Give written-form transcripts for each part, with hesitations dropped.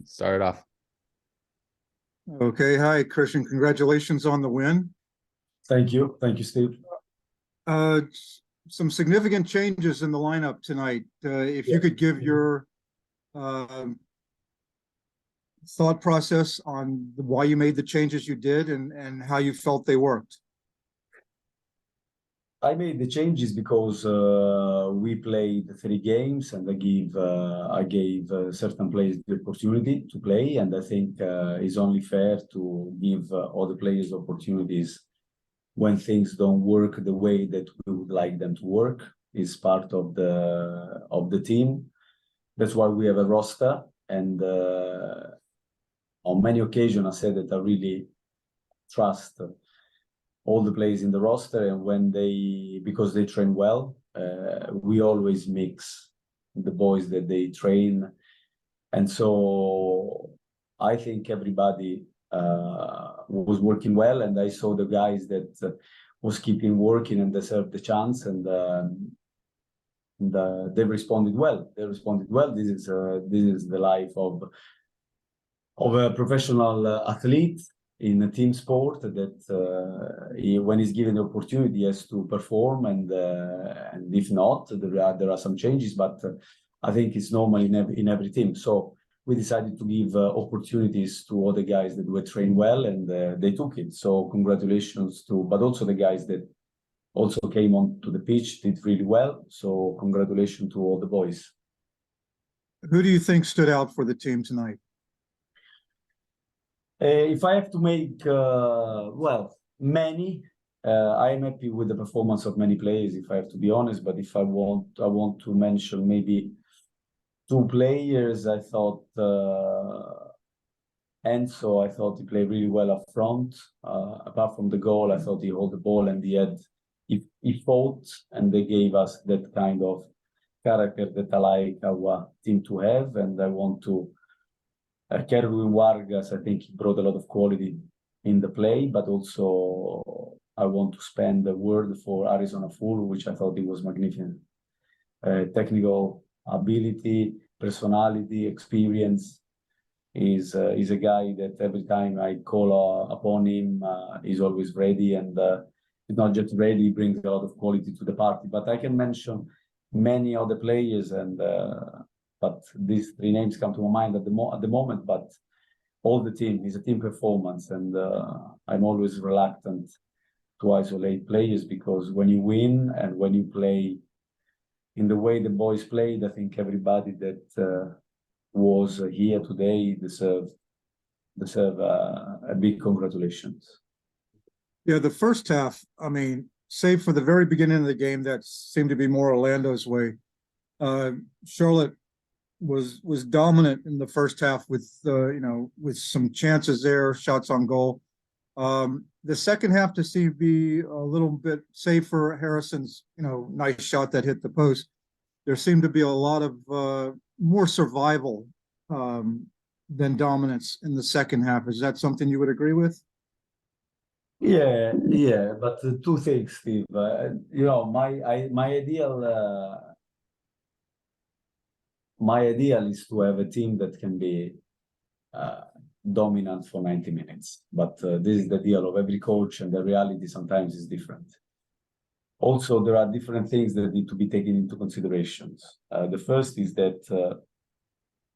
Start it off. Okay, hi, Christian. Congratulations on the win. Thank you. Thank you, Steve. Uh, some significant changes in the lineup tonight. If you could give your thought process on why you made the changes you did and how you felt they worked. I made the changes because we played 3 games, and I gave certain players the opportunity to play, and I think it's only fair to give other players opportunities when things don't work the way that we would like them to work. It's part of the team. That's why we have a roster, and on many occasions I said that I really trust all the players in the roster, and because they train well, we always mix the boys that they train, and so I think everybody was working well, and I saw the guys that was keeping working and deserved the chance, and they responded well. This is the life of a professional athlete in a team sport, that when he's given the opportunity, he has to perform, and if not, there are some changes, but I think it's normal in every team. So we decided to give opportunities to other guys that were trained well, and they took it. So congratulations but also the guys that also came onto the pitch did really well. So congratulations to all the boys. Who do you think stood out for the team tonight? If I have to make, many. I am happy with the performance of many players, if I have to be honest. But if I want to mention maybe 2 players. I thought Enzo. I thought he played really well up front. Apart from the goal, I thought he held the ball and he fought, and they gave us that kind of character that I like our team to have, and I want to. Kerwin Vargas, I think he brought a lot of quality in the play, but also I want to spend a word for Arizona Full, which I thought he was magnificent. Technical ability, personality, experience. Is a guy that every time I call upon him, he's always ready, and he's not just ready, he brings a lot of quality to the party. But I can mention many other players, and but these 3 names come to my mind at the moment. But all the team is a team performance, and I'm always reluctant to isolate players, because when you win and when you play in the way the boys played, I think everybody that was here today deserve a big congratulations. Yeah, the first half, I mean, save for the very beginning of the game, that seemed to be more Orlando's way. Charlotte was dominant in the first half with with some chances there, shots on goal. The second half to see be a little bit, save for Harrison's nice shot that hit the post, there seemed to be a lot of more survival than dominance in the second half. Is that something you would agree with? Yeah, but 2 things, Steve. My ideal is to have a team that can be dominant for 90 minutes. But this is the deal of every coach, and the reality sometimes is different. Also, there are different things that need to be taken into considerations. The first is that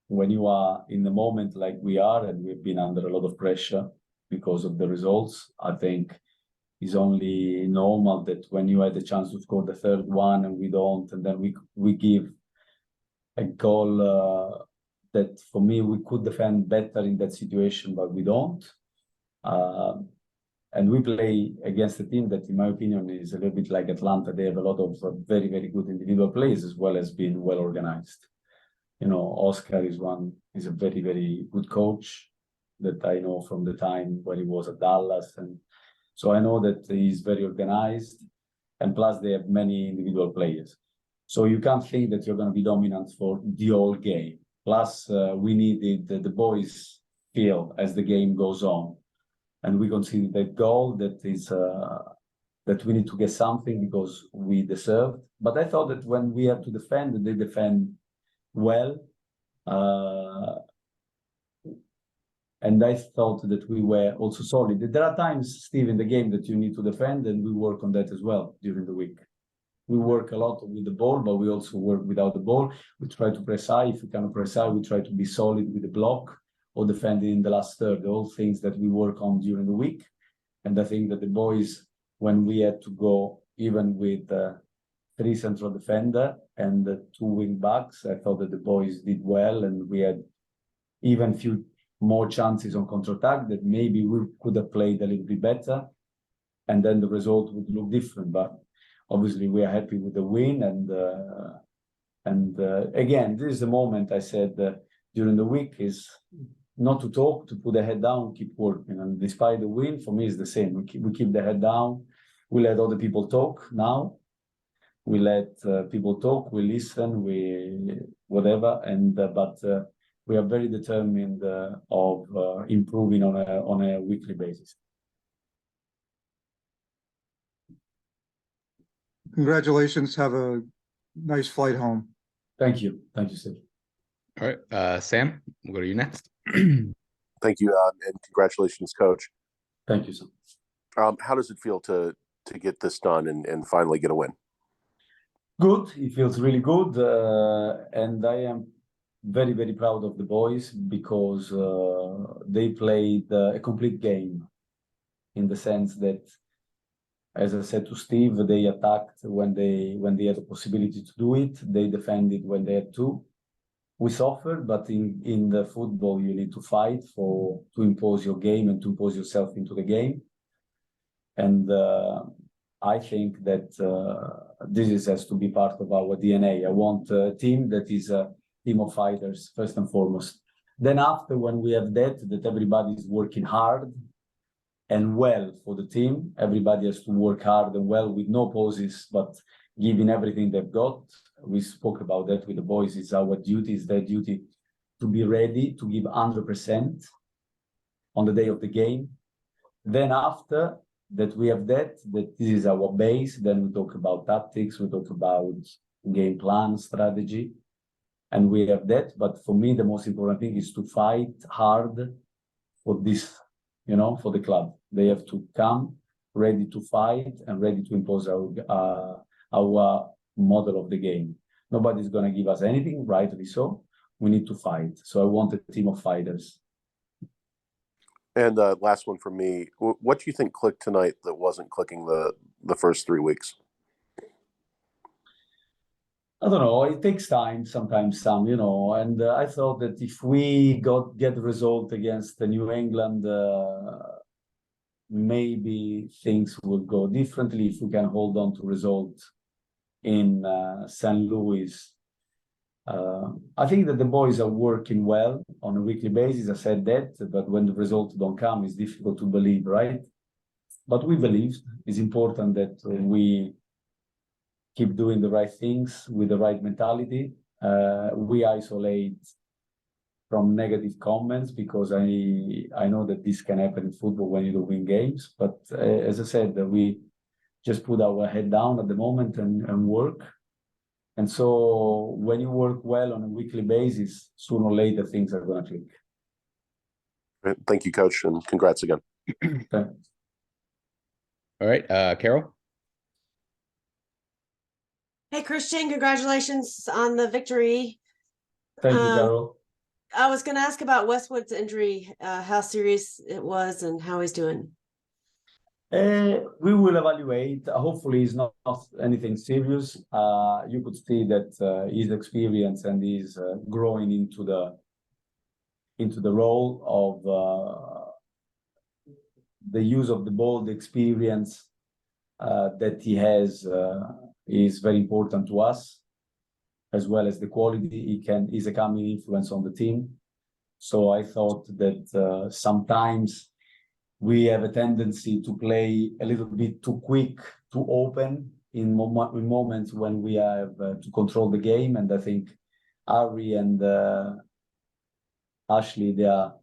when you are in the moment like we are, and we've been under a lot of pressure because of the results, I think it's only normal that when you had the chance to score the 3rd one and we don't, and then we give a goal that for me we could defend better in that situation, but we don't. And we play against a team that, in my opinion, is a little bit like Atlanta. They have a lot of very, very good individual players, as well as being well organized. Oscar is a very, very good coach that I know from the time when he was at Dallas, and so I know that he's very organized, and plus they have many individual players. So you can't think that you're going to be dominant for the whole game. Plus, we needed the boys feel as the game goes on, and we consider that goal that is that we need to get something because we deserve. But I thought that when we have to defend, they defend well. And I thought that we were also solid. There are times, Steve, in the game that you need to defend, and we work on that as well during the week. We work a lot with the ball, but we also work without the ball. We try to press high. If we cannot press high, we try to be solid with the block or defending in the last third. All things that we work on during the week. And I think that the boys, when we had to go even with 3 central defender and 2 wing backs, I thought that the boys did well, and we had even few more chances on counter-attack that maybe we could have played a little bit better, and then the result would look different. But obviously, we are happy with the win, and again, this is the moment I said during the week is not to talk, to put the head down, keep working. And despite the win, for me, it's the same. We keep the head down. We let other people talk now. We let people talk. We listen. We whatever. And but we are very determined of improving on a weekly basis. Congratulations. Have a nice flight home. Thank you. Thank you, Steve. All right, Sam, we'll go to you next. Thank you, and congratulations, Coach. Thank you, Sam. How does it feel to get this done and finally get a win? Good. It feels really good, and I am very, very proud of the boys because they played a complete game, in the sense that, as I said to Steve, they attacked when they had the possibility to do it. They defended when they had to. We suffered, but in the football, you need to fight to impose your game and to impose yourself into the game. And I think that this has to be part of our DNA. I want a team that is a team of fighters, first and foremost. Then after, when we have that everybody is working hard and well for the team, everybody has to work hard and well with no pauses, but giving everything they've got. We spoke about that with the boys. It's our duty, it's their duty to be ready, to give 100% on the day of the game. Then after that we have that this is our base, then we talk about tactics, we talk about game plan, strategy, and we have that. But for me, the most important thing is to fight hard for this, for the club. They have to come ready to fight and ready to impose our model of the game. Nobody's going to give us anything, rightly so. We need to fight. So I want a team of fighters. And last one from me. What do you think clicked tonight that wasn't clicking the first 3 weeks? I don't know. It takes time sometimes, Sam, and I thought that if we get the result against the New England, maybe things would go differently if we can hold on to result in St. Louis. I think that the boys are working well on a weekly basis. I said that, but when the results don't come, it's difficult to believe, right? But we believe. It's important that we keep doing the right things with the right mentality. We isolate from negative comments because I know that this can happen in football when you don't win games. But as I said, we just put our head down at the moment and work. And so when you work well on a weekly basis, sooner or later things are going to click. Great. Thank you, Coach, and congrats again. Thanks. All right, Carol. Hey, Christian, congratulations on the victory. Thank you, Carol. I was going to ask about Westwood's injury, how serious it was and how he's doing. We will evaluate. Hopefully, it's not anything serious. You could see that his experience and he's growing into the role of the use of the ball, the experience that he has is very important to us, as well as the quality is a coming influence on the team. So I thought that sometimes we have a tendency to play a little bit too quick, too open in moments when we have to control the game. And I think Harry and Ashley, they are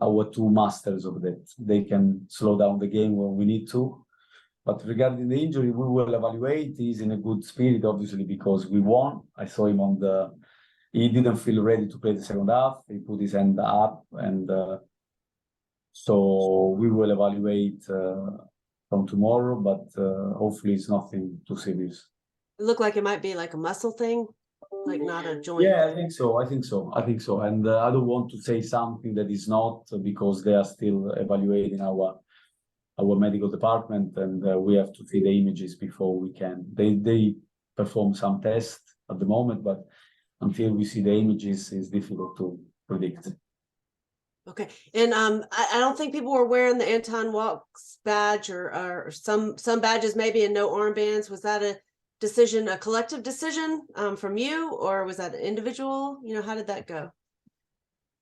our two masters of that. They can slow down the game when we need to. But regarding the injury, we will evaluate. He's in a good spirit, obviously, because we won. I saw him he didn't feel ready to play the second half. He put his hand up and So we will evaluate from tomorrow, but hopefully it's nothing too serious. It looked like it might be like a muscle thing, like not a joint. Yeah, I think so. I think so. And I don't want to say something that is not, because they are still evaluating our medical department, and we have to see the images before we can. They perform some tests at the moment, but until we see the images, it's difficult to predict. Okay, and I don't think people were wearing the Anton Walks badge or some badges maybe and no armbands. Was that a decision, a collective decision from you, or was that an individual? You know, how did that go?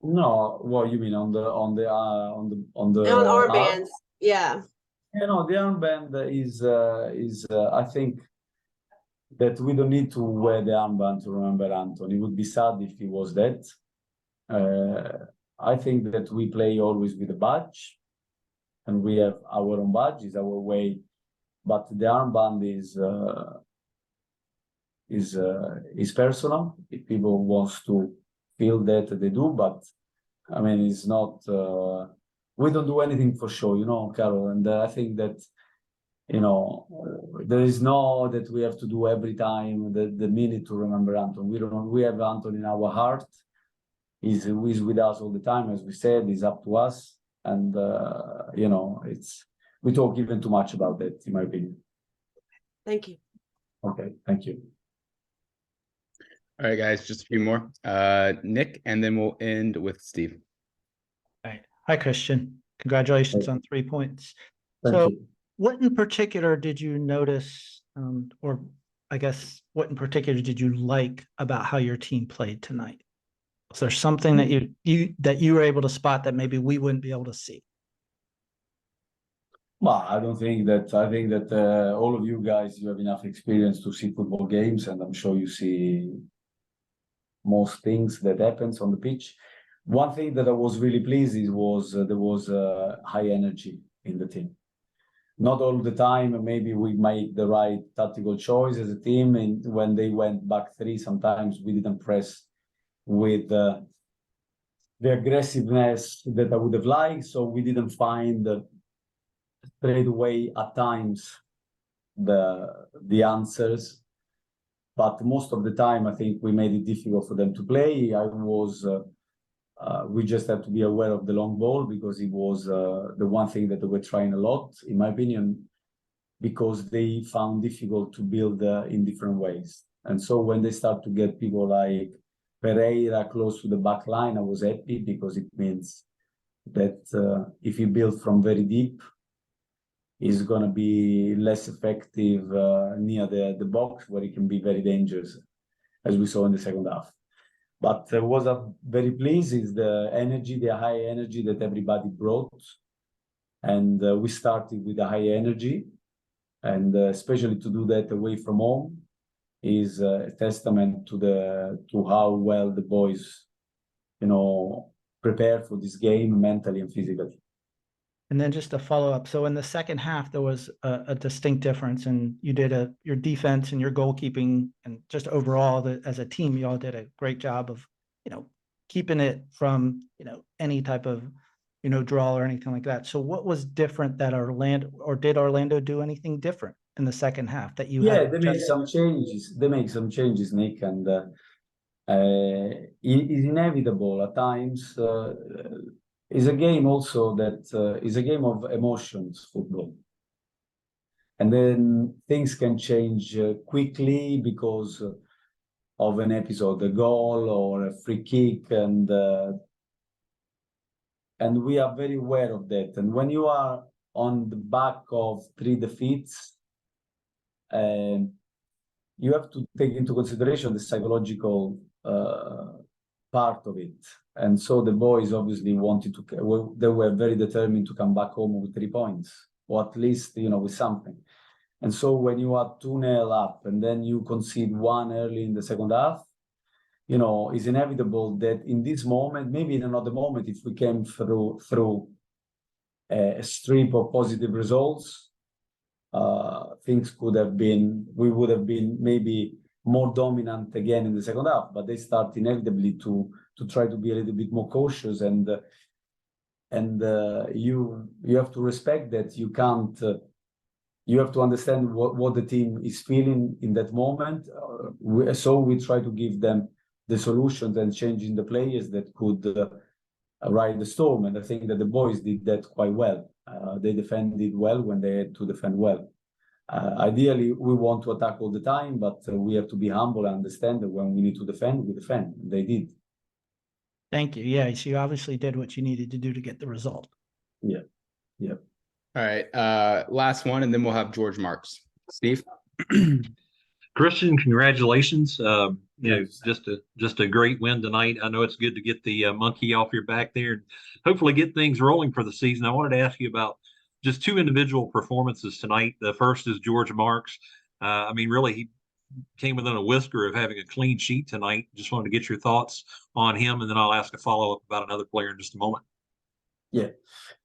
No, what you mean on the On arm? armbands, yeah. You know, the armband is I think that we don't need to wear the armband to remember Anton. It would be sad if he was that. I think that we play always with a badge, and we have our own badge, is our way. But the armband is personal. If people wants to feel that, they do. But I mean, it's not. We don't do anything for show, you know, Carol. And I think that, you know, there is no that we have to do every time the minute to remember Anton. We don't. We have Anton in our heart. He's with us all the time, as we said. It's up to us, and you know, we talk even too much about that, in my opinion. Thank you. Okay, thank you. All right, guys, just a few more. Nick, and then we'll end with Steve. Right. Hi, Christian. Congratulations Hey. on 3 points. Thank So, you. what in particular did you notice, or I guess, what in particular did you like about how your team played tonight? Was there something that you were able to spot that maybe we wouldn't be able to see? Well, I don't think that. I think that all of you guys, you have enough experience to see football games, and I'm sure you see most things that happens on the pitch. One thing that I was really pleased is there was high energy in the team. Not all the time, maybe we make the right tactical choice as a team, and when they went back three, sometimes we didn't press with the aggressiveness that I would have liked, so we didn't find straight away at times the answers. But most of the time, I think we made it difficult for them to play. We just have to be aware of the long ball, because it was the one thing that they were trying a lot, in my opinion, because they found difficult to build in different ways. And so when they start to get people like Pereira close to the back line, I was happy, because it means that if you build from very deep, is going to be less effective near the box, where it can be very dangerous, as we saw in the second half. But what I'm very pleased is the energy, the high energy that everybody brought. And we started with a high energy, and especially to do that away from home is a testament to how well the boys, you know, prepare for this game mentally and physically. And then just a follow up. So in the second half, there was a distinct difference, and you did your defense and your goalkeeping, and just overall as a team, you all did a great job of, you know, keeping it from, you know, any type of, you know, draw or anything like that. So what was different that did Orlando do anything different in the second half that you had? They make some changes. They make some changes, Nick, and it is inevitable at times. Is a game also that is a game of emotions, football. And then things can change quickly because of an episode, a goal or a free kick, and we are very aware of that. And when you are on the back of 3 defeats, you have to take into consideration the psychological part of it. And so the boys obviously wanted to, they were very determined to come back home with 3 points, or at least, you know, with something. And so when you are 2-0 up and then you concede 1 early in the second half, you know, it's inevitable that in this moment, maybe in another moment, if we came through a strip of positive results, things could have been, we would have been maybe more dominant again in the second half, but they start inevitably to try to be a little bit more cautious, and and you have to respect that. You can't. You have to understand what the team is feeling in that moment. So we try to give them the solutions and changing the players that could ride the storm. And I think that the boys did that quite well. They defended well when they had to defend well. Ideally, we want to attack all the time, but we have to be humble and understand that when we need to defend, we defend. They did. Thank you. Yeah, so you obviously did what you needed to do to get the result. Yeah. Yeah. All right. Last one, and then we'll have George Marks. Steve? Christian, congratulations. Just a great win tonight. I know it's good to get the monkey off your back there and hopefully get things rolling for the season. I wanted to ask you about just two individual performances tonight. The first is George Marks. Really, he came within a whisker of having a clean sheet tonight. Just wanted to get your thoughts on him, and then I'll ask a follow-up about another player in just a moment. Yeah.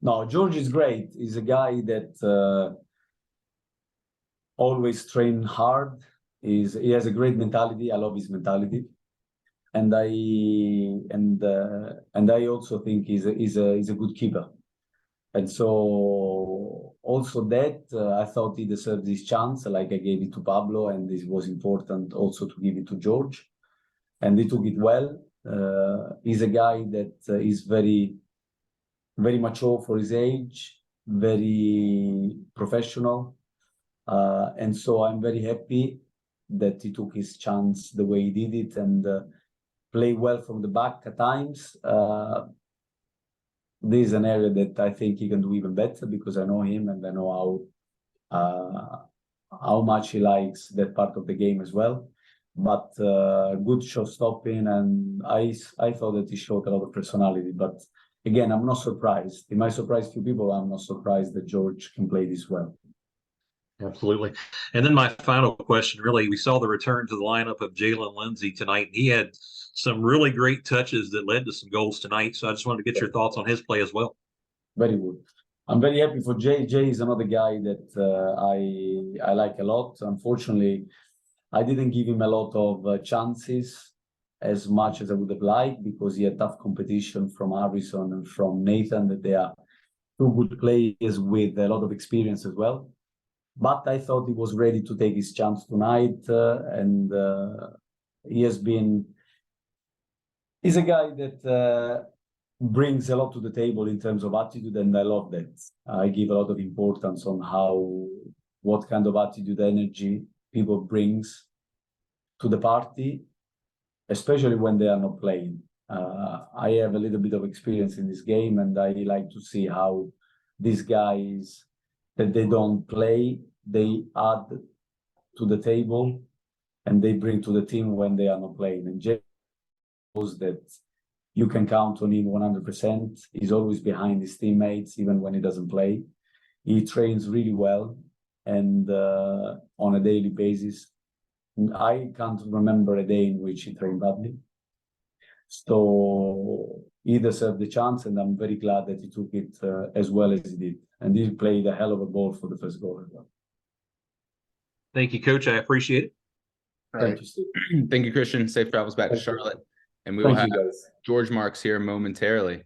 No, George is great. He's a guy that always train hard. He has a great mentality. I love his mentality, and I also think he's a good keeper. And so also that I thought he deserved this chance, like I gave it to Pablo, and it was important also to give it to George, and he took it well. He's a guy that is very, very mature for his age, very professional, and so I'm very happy that he took his chance the way he did it and play well from the back at times. This is an area that I think he can do even better because I know him and I know how much he likes that part of the game as well. But good shot stopping, and I thought that he showed a lot of personality. But again, I'm not surprised. It might surprise few people. I'm not surprised that George can play this well. Absolutely. And then my final question, really, we saw the return to the lineup of Jalen Lindsey tonight. He had some really great touches that led to some goals tonight. So I just wanted to get your thoughts on his play as well. Very good. I'm very happy for Jay. Jay is another guy that I like a lot. Unfortunately, I didn't give him a lot of chances as much as I would have liked because he had tough competition from Harrison and from Nathan, that they are two good players with a lot of experience as well. But I thought he was ready to take his chance tonight, and he's a guy that brings a lot to the table in terms of attitude, and I love that. I give a lot of importance on what kind of attitude, energy people brings to the party, especially when they are not playing. I have a little bit of experience in this game, and I like to see how these guys that they don't play, they add to the table and they bring to the team when they are not playing. And Jay knows that you can count on him 100%. He's always behind his teammates, even when he doesn't play. He trains really well and on a daily basis. I can't remember a day in which he trained badly. So he deserved the chance, and I'm very glad that he took it as well as he did. And he played a hell of a ball for the first goal as well. Thank you, Coach. I appreciate it. All right. Thank you, Steve. Thank you, Christian. Safe travels back to Charlotte. And we will have George Marks here momentarily.